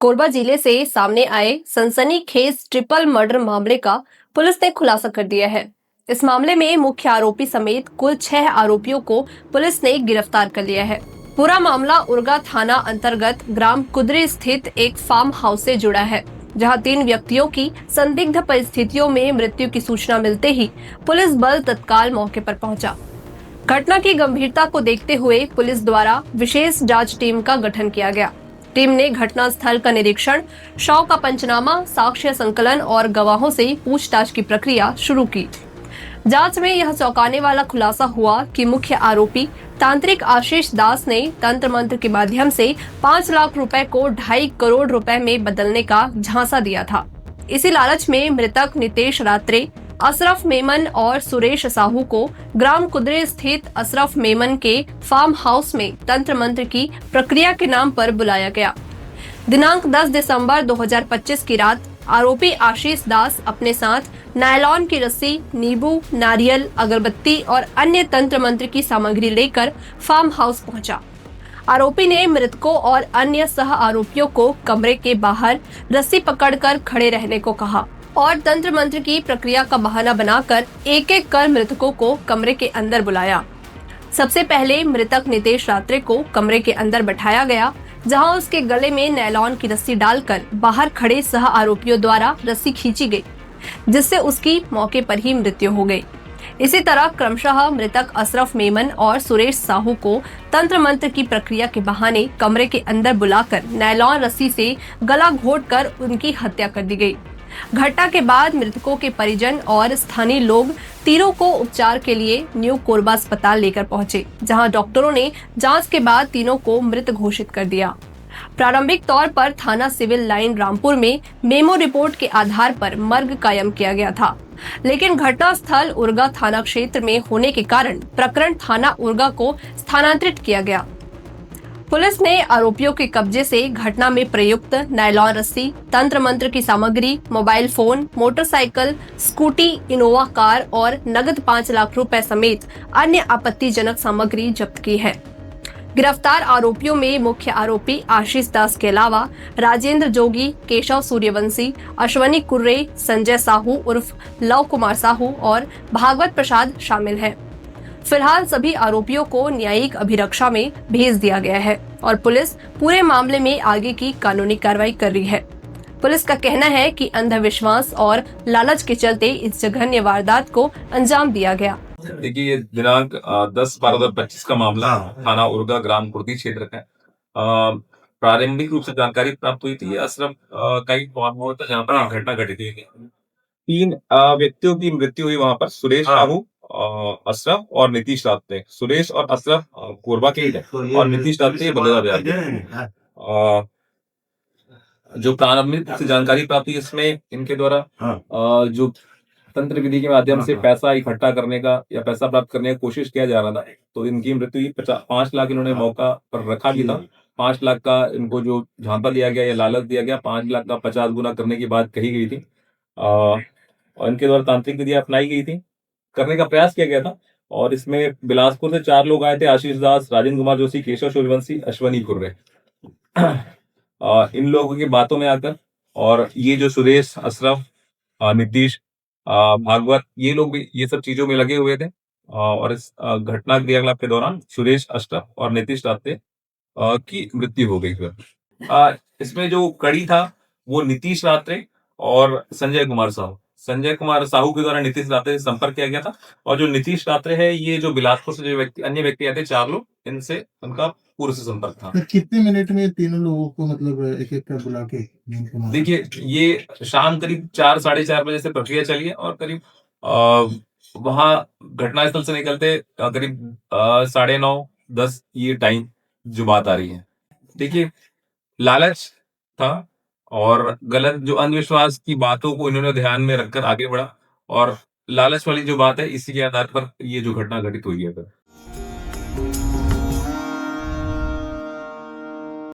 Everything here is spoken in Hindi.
कोरबा जिले से सामने आए सनसनीखेज ट्रिपल मर्डर मामले का पुलिस ने खुलासा कर दिया है। इस मामले में मुख्य आरोपी समेत कुल 6 आरोपियों को पुलिस ने गिरफ्तार कर लिया है। पूरा मामला उरगा थाना अंतर्गत ग्राम कुदरी स्थित एक फार्म हाउस से जुड़ा है, जहां 3 व्यक्तियों की संदिग्ध परिस्थितियों में मृत्यु की सूचना मिलते ही पुलिस बल तत्काल मौके पर पहुंचा। घटना की गंभीरता को देखते हुए पुलिस द्वारा विशेष जांच टीम का गठन किया गया। टीम ने घटनास्थल का निरीक्षण, शव का पंचनामा, साक्ष्य संकलन और गवाहों से पूछताछ की प्रक्रिया शुरू की। जांच में यह चौंकाने वाला खुलासा हुआ कि मुख्य आरोपी तांत्रिक आशीष दास ने तंत्र मंत्र के माध्यम से 5 लाख रुपए को 2.5 करोड़ रुपए में बदलने का झांसा दिया था। इसी लालच में मृतक नितेश रात्रे, अशरफ मेमन और सुरेश साहू को ग्राम कुदरे स्थित अशरफ मेमन के फार्म हाउस में तंत्र मंत्र की प्रक्रिया के नाम पर बुलाया गया। दिनांक 10 दिसंबर 2025 की रात आरोपी आशीष दास अपने साथ नायलॉन की रस्सी, नींबू, नारियल, अगरबत्ती और अन्य तंत्र मंत्र की सामग्री लेकर फार्म हाउस पहुंचा। आरोपी ने मृतकों और अन्य सह आरोपियों को कमरे के बाहर रस्सी पकड़कर खड़े रहने को कहा और तंत्र मंत्र की प्रक्रिया का बहाना बनाकर एक एक कर मृतकों को कमरे के अंदर बुलाया। सबसे पहले मृतक नितेश रात्रे को कमरे के अंदर बैठाया गया, जहां उसके गले में नायलॉन की रस्सी डालकर बाहर खड़े सह आरोपियों द्वारा रस्सी खींची गई, जिससे उसकी मौके पर ही मृत्यु हो गई। इसी तरह क्रमशः मृतक अशरफ मेमन और सुरेश साहू को तंत्र मंत्र की प्रक्रिया के बहाने कमरे के अंदर बुलाकर नायलॉन रस्सी से गला घोंटकर उनकी हत्या कर दी गई। घटना के बाद मृतकों के परिजन और स्थानीय लोग तीनों को उपचार के लिए न्यू कोरबा अस्पताल लेकर पहुंचे, जहां डॉक्टरों ने जांच के बाद तीनों को मृत घोषित कर दिया। प्रारंभिक तौर पर थाना सिविल लाइन रामपुर में मेमो रिपोर्ट के आधार पर मर्ग कायम किया गया था, लेकिन घटनास्थल उरगा थाना क्षेत्र में होने के कारण प्रकरण थाना उरगा को स्थानांतरित किया गया। पुलिस ने आरोपियों के कब्जे से घटना में प्रयुक्त नायलॉन रस्सी, तंत्र मंत्र की सामग्री, mobile phone, motorcycle, scooty, Innova car और नगद 5 लाख रुपए समेत अन्य आपत्तिजनक सामग्री जब्त की है। गिरफ्तार आरोपियों में मुख्य आरोपी आशीष दास के अलावा राजेंद्र जोगी, केशव सूर्यवंशी, अश्वनी कुर्रे, संजय साहू उर्फ लव कुमार साहू और भागवत प्रसाद शामिल हैं। फिलहाल सभी आरोपियों को न्यायिक अभिरक्षा में भेज दिया गया है और पुलिस पूरे मामले में आगे की कानूनी कार्रवाई कर रही है। पुलिस का कहना है कि अंधविश्वास और लालच के चलते इस जघन्य वारदात को अंजाम दिया गया। देखिए, ये दिनांक 10/12/2025 का मामला थाना उरगा ग्राम कुर्दी क्षेत्र का है। प्रारंभिक रूप से जानकारी प्राप्त हुई थी, अशरफ का ही फार्म हाउस था जहाँ पर घटना घटित हुई थी। 3 व्यक्तियों की मृत्यु हुई वहां पर, सुरेश साहू, अशरफ और नीतीश रात्रे। सुरेश और अशरफ कोरबा के ही थे और नीतीश रात्रे बड़ौदा बिहार के। जो प्रारंभिक से जानकारी प्राप्त हुई, इसमें इनके द्वारा जो तंत्र विधि के माध्यम से पैसा इकट्ठा करने का या पैसा प्राप्त करने की कोशिश किया जा रहा था, तो इनकी मृत्यु हुई। 5 लाख इन्होंने मौका पर रखा भी था। 5 लाख का इनको जो झांसा दिया गया या लालच दिया गया, 5 लाख का 50 गुना करने की बात कही गई थी और इनके द्वारा तांत्रिक विधि अपनाई गई थी, करने का प्रयास किया गया था। और इसमें बिलासपुर से 4 लोग आए थे, आशीष दास, राजेंद्र कुमार जोशी, केशव सूर्यवंशी, अश्वनी कुर्रे। इन लोगों की बातों में आकर और ये जो सुरेश, अशरफ, नीतीश, भागवत, ये लोग भी ये सब चीजों में लगे हुए थे और इस घटना क्रियाकलाप के दौरान सुरेश, अशरफ और नीतीश रात्रे की मृत्यु हो गई। इसमें जो कड़ी था वो नीतीश रात्रे और संजय कुमार साहू के द्वारा नीतीश रात्रे से संपर्क किया गया था। और जो नीतीश रात्रे है, ये जो बिलासपुर से जो अन्य व्यक्ति आए थे, 4 लोग, इनसे उनका पूर्व से संपर्क था। तो कितने मिनट में तीनों लोगों को मतलब एक एक कर बुला के? देखिए, ये शाम करीब 4 साढ़े 4 बजे से प्रक्रिया चली है और करीब वहां घटनास्थल से निकलते करीब 9:30-10 ये टाइम जो बात आ रही है। देखिए, लालच था और गलत जो अंधविश्वास की बातों को इन्होंने ध्यान में रखकर आगे बढ़ा और लालच वाली जो बात है, इसी के आधार पर ये जो घटना घटित हुई है।